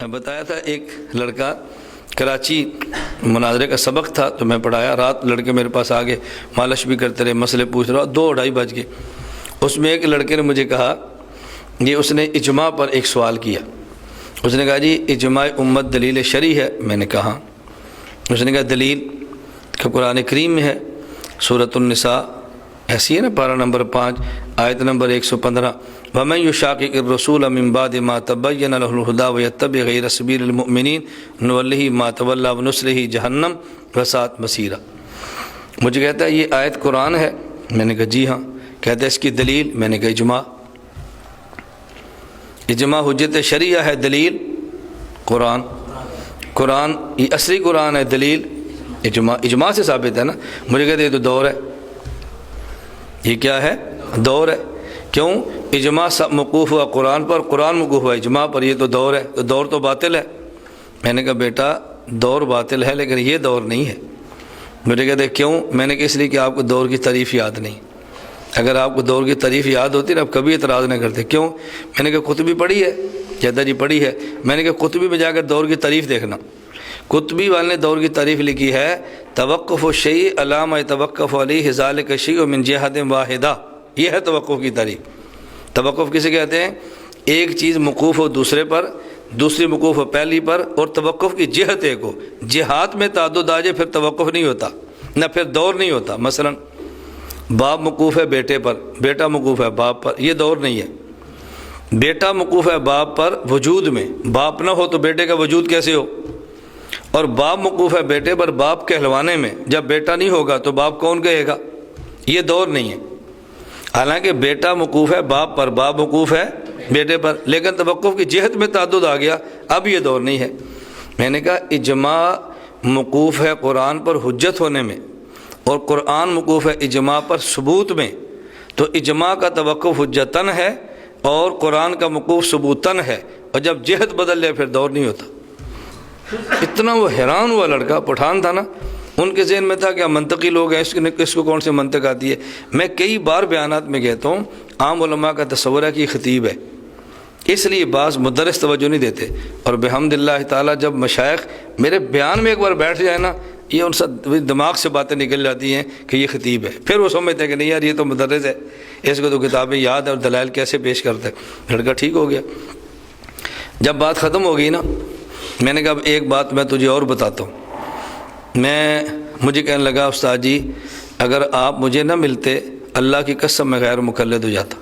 بتایا تھا ایک لڑکا کراچی مناظرے کا سبق تھا تو میں پڑھایا، رات لڑکے میرے پاس آ گئے، مالش بھی کرتے رہے، مسئلے پوچھ رہا، 2-2:30 بج گئے۔ اس میں ایک لڑکے نے مجھے کہا، یہ اس نے اجماع پر ایک سوال کیا۔ اس نے کہا جی اجماع امت دلیل شرعی ہے؟ میں نے کہا۔ اس نے کہا دلیل کہ قرآن کریم میں ہے، سورۃ النساء ایسی ہے نا، پارہ نمبر 5 آیت نمبر 115، وَمَن يُشَاقِقِ الرَّسُولَ مِن بَعْدِ مَا تَبَيَّنَ لَهُ الْهُدَىٰ وَيَتَّبِعْ غَيْرَ سَبِيلِ الْمُؤْمِنِينَ نُوَلِّهِ مَا تَوَلَّىٰ وَنُصْلِهِ جَهَنَّمَ وَسَاءَتْ مَصِيرًا۔ مجھے کہتا ہے یہ آیت قرآن ہے؟ میں نے کہا جی ہاں۔ کہتا ہے اس کی دلیل؟ میں نے کہا اجماع۔ اجماع حجت شرعیہ ہے، دلیل قرآن۔ قرآن یہ اصلی قرآن ہے، دلیل اجماع۔ اجماع سے ثابت ہے نا۔ مجھے کہتے ہیں یہ تو دور ہے، یہ کیا ہے؟ دور ہے۔ کیوں؟ اجماع موقوف ہوا قرآن پر، قرآن موقوف ہوا اجماع پر، یہ تو دور ہے، تو دور تو باطل ہے۔ میں نے کہا بیٹا دور باطل ہے لیکن یہ دور نہیں ہے۔ مجھے کہتے ہیں کیوں؟ میں نے کہا اس لیے کہ آپ کو دور کی تعریف یاد نہیں۔ اگر آپ کو دور کی تعریف یاد ہوتی نا، آپ کبھی اعتراض نہ کرتے۔ کیوں؟ میں نے کہا قطبی پڑھی ہے؟ کہتا جی پڑھی ہے۔ میں نے کہا قطبی میں جا کر دور کی تعریف دیکھنا۔ قطبی والے نے دور کی تعریف لکھی ہے، توقف الشیء علی ما یتوقف علیہ ذلک الشیء من جہۃ واحدہ۔ یہ ہے توقف کی تعریف۔ توقف کسے کہتے ہیں؟ ایک چیز موقوف ہو دوسرے پر، دوسری موقوف ہو پہلی پر، اور توقف کی جہت ایک ہو۔ جہات میں تعدد آ جائے پھر توقف نہیں ہوتا، نہ پھر دور نہیں ہوتا۔ مثلا باپ موقوف ہے بیٹے پر، بیٹا موقوف ہے باپ پر، یہ دور نہیں ہے۔ بیٹا موقوف ہے باپ پر وجود میں، باپ نہ ہو تو بیٹے کا وجود کیسے ہو؟ اور باپ موقوف ہے بیٹے پر باپ کہلوانے میں، جب بیٹا نہیں ہوگا تو باپ کون کہے گا؟ یہ دور نہیں ہے۔ حالانکہ بیٹا موقوف ہے باپ پر، باپ موقوف ہے بیٹے پر، لیکن توقف کی جہت میں تعدد آ گیا، اب یہ دور نہیں ہے۔ میں نے کہا اجماع موقوف ہے قرآن پر حجت ہونے میں، اور قرآن موقوف ہے اجماع پر ثبوت میں، تو اجماع کا توقف حجتاً ہے اور قرآن کا موقوف ثبوتاً ہے، اور جب جہت بدل جائے پھر دور نہیں ہوتا۔ اتنا وہ حیران ہوا لڑکا، پٹھان تھا نا، ان کے ذہن میں تھا کہ منطقی لوگ ہیں، اس کو کون سے منطق آتی ہے۔ میں کئی بار بیانات میں کہتا ہوں، عام علماء کا تصور ہے کہ یہ خطیب ہے، اس لیے بعض مدرس توجہ نہیں دیتے، اور بحمد اللہ تعالیٰ جب مشائخ میرے بیان میں ایک بار بیٹھ جائے نا، یہ ان سے دماغ سے باتیں نکل جاتی ہیں کہ یہ خطیب ہے، پھر وہ سمجھتے ہیں کہ نہیں یار یہ تو مدرس ہے، اس کو تو کتابیں یاد ہے اور دلائل کیسے پیش کرتا ہے۔ لڑکا ٹھیک ہو گیا۔ جب بات ختم ہو گئی نا، میں نے کہا اب ایک بات میں تجھے اور بتاتا ہوں۔ مجھے کہنے لگا استاد جی اگر آپ مجھے نہ ملتے، اللہ کی قسم میں غیر مقلد ہو جاتا۔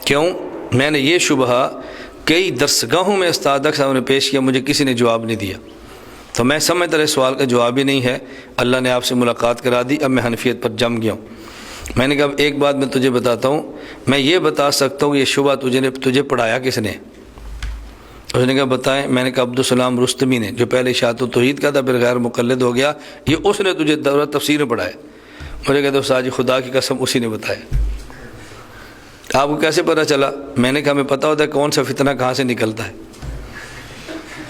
کیوں؟ میں نے یہ شبہ کئی درسگاہوں میں استاد صاحب نے پیش کیا، مجھے کسی نے جواب نہیں دیا، تو میں سمجھتا رہا سوال کا جواب ہی نہیں ہے، اللہ نے آپ سے ملاقات کرا دی، اب میں حنفیت پر جم گیا ہوں۔ میں نے کہا اب ایک بات میں تجھے بتاتا ہوں، میں یہ بتا سکتا ہوں یہ شبہ تجھے پڑھایا کس نے؟ اس نے کہا بتائیں۔ میں نے کہا عبدالسلام رستمی نے، جو پہلے اشاعت التوحید کا تھا پھر غیر مقلد ہو گیا، یہ اس نے تجھے دورہ تفسیر میں پڑھایا۔ مجھے کہتے استاد جی خدا کی قسم اسی نے بتایا۔ آپ کو کیسے پتہ چلا؟ میں نے کہا ہمیں پتہ ہوتا ہے کون سا فتنہ کہاں سے نکلتا ہے۔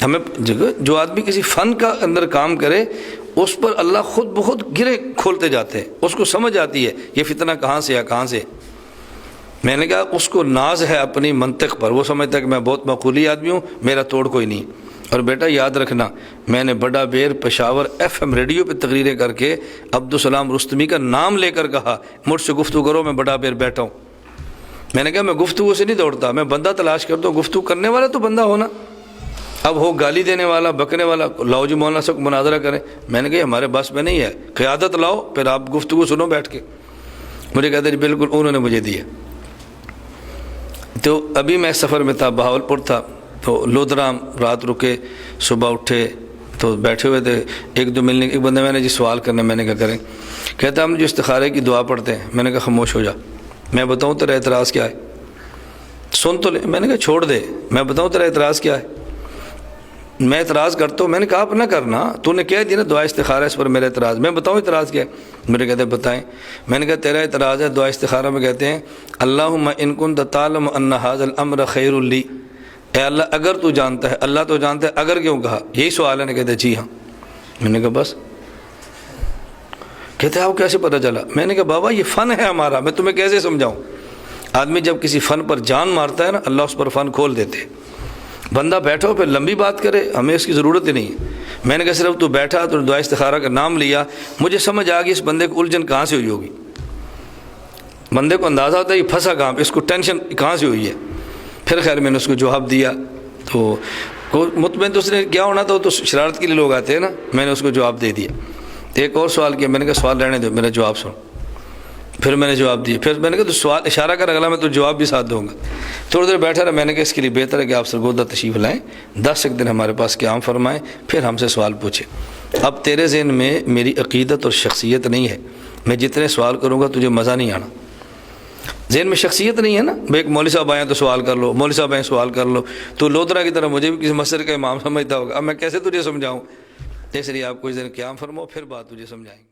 ہمیں جو آدمی کسی فن کا اندر کام کرے اس پر اللہ خود بخود گرے کھولتے جاتے ہیں، اس کو سمجھ آتی ہے یہ فتنہ کہاں سے ہے کہاں سے۔ میں نے کہا اس کو ناز ہے اپنی منطق پر، وہ سمجھتا ہے کہ میں بہت معقولی آدمی ہوں، میرا توڑ کوئی نہیں۔ اور بیٹا یاد رکھنا، میں نے بڑا بیر پشاور FM ریڈیو پہ تقریریں کر کے عبدالسلام رستمی کا نام لے کر کہا مجھ سے گفتگو کرو، میں بڑا بیر بیٹھا ہوں۔ میں نے کہا میں گفتگو سے نہیں دوڑتا، میں بندہ تلاش کرتا ہوں، گفتگو کرنے والا تو بندہ ہونا۔ اب ہو گالی دینے والا، بکنے والا، لاؤ جی مولانا سے مناظرہ کریں۔ میں نے کہا ہمارے بس میں نہیں ہے، قیادت لاؤ پھر آپ گفتگو سنو بیٹھ کے۔ مجھے کہتے جی بالکل، انہوں نے مجھے دیا۔ تو ابھی میں سفر میں تھا، بہاولپور تھا، تو لودرام رات رکے، صبح اٹھے تو بیٹھے ہوئے تھے، ایک دو ملنے، ایک بندے میں نے جی سوال کرنا، میں نے کہا کریں۔ کہتا ہم جو استخارے کی دعا پڑھتے ہیں۔ میں نے کہا خاموش ہو جا، میں بتاؤں تیرا اعتراض کیا ہے، سن تو لے۔ میں نے کہا چھوڑ دے، میں بتاؤں تیرا اعتراض کیا ہے۔ میں اعتراض کرتا ہوں، میں نے کہا آپ نہ کرنا، تو نے کہہ دیا نا دعا استخارہ، اس پر میرا اعتراض، میں بتاؤں اعتراض کیا ہے۔ میرے کہتے ہیں بتائیں۔ میں نے کہا تیرا اعتراض ہے دعا استخارہ میں کہتے ہیں اللہم ان کنت تعلم ان ھذا الامر خیر لی، اے اللہ اگر تو جانتا ہے، اللہ تو جانتا ہے، اگر کیوں کہا، یہی سوال ہے۔ کہتے ہیں جی ہاں۔ میں نے کہا بس۔ کہتے ہیں آپ کیسے پتہ چلا؟ میں نے کہا بابا یہ فن ہے ہمارا، میں تمہیں کیسے سمجھاؤں۔ آدمی جب کسی فن پر جان مارتا ہے نا، اللہ اس پر فن کھول دیتے۔ بندہ بیٹھا ہو پھر لمبی بات کرے، ہمیں اس کی ضرورت ہی نہیں ہے۔ میں نے کہا صرف تو بیٹھا تو دعا استخارہ کا نام لیا، مجھے سمجھ آ گئی اس بندے کو الجھن کہاں سے ہوئی ہوگی، بندے کو اندازہ ہوتا ہے یہ پھنسا کہاں پہ، اس کو ٹینشن کہاں سے ہوئی ہے۔ پھر خیر میں نے اس کو جواب دیا، تو مطمئن تو اس نے کیا ہونا تھا، تو شرارت کے لیے لوگ آتے ہیں نا، میں نے اس کو جواب دے دیا۔ ایک اور سوال کیا، میں نے کہا سوال رہنے دو، میرا جواب سن۔ پھر میں نے جواب دیا، پھر میں نے کہا تو سوال اشارہ کر اگلا میں تو جواب بھی ساتھ دوں گا۔ تھوڑی دیر بیٹھا رہا، میں نے کہا اس کے لیے بہتر ہے کہ آپ سرگودا تشریف لائیں، 10 ایک دن ہمارے پاس قیام فرمائیں، پھر ہم سے سوال پوچھیں۔ اب تیرے ذہن میں میری عقیدت اور شخصیت نہیں ہے، میں جتنے سوال کروں گا تجھے مزہ نہیں آنا، ذہن میں شخصیت نہیں ہے نا، بھائی ایک مولوی صاحب آئے تو سوال کر لو، مولوی صاحب آئے سوال کر لو، تو لودرا کی طرح مجھے بھی کسی مسجد کا امام سمجھتا ہوگا، اب میں کیسے تجھے سمجھاؤں؟ اس لیے آپ کچھ دن قیام فرماؤ، پھر بات تجھے سمجھائیں گے۔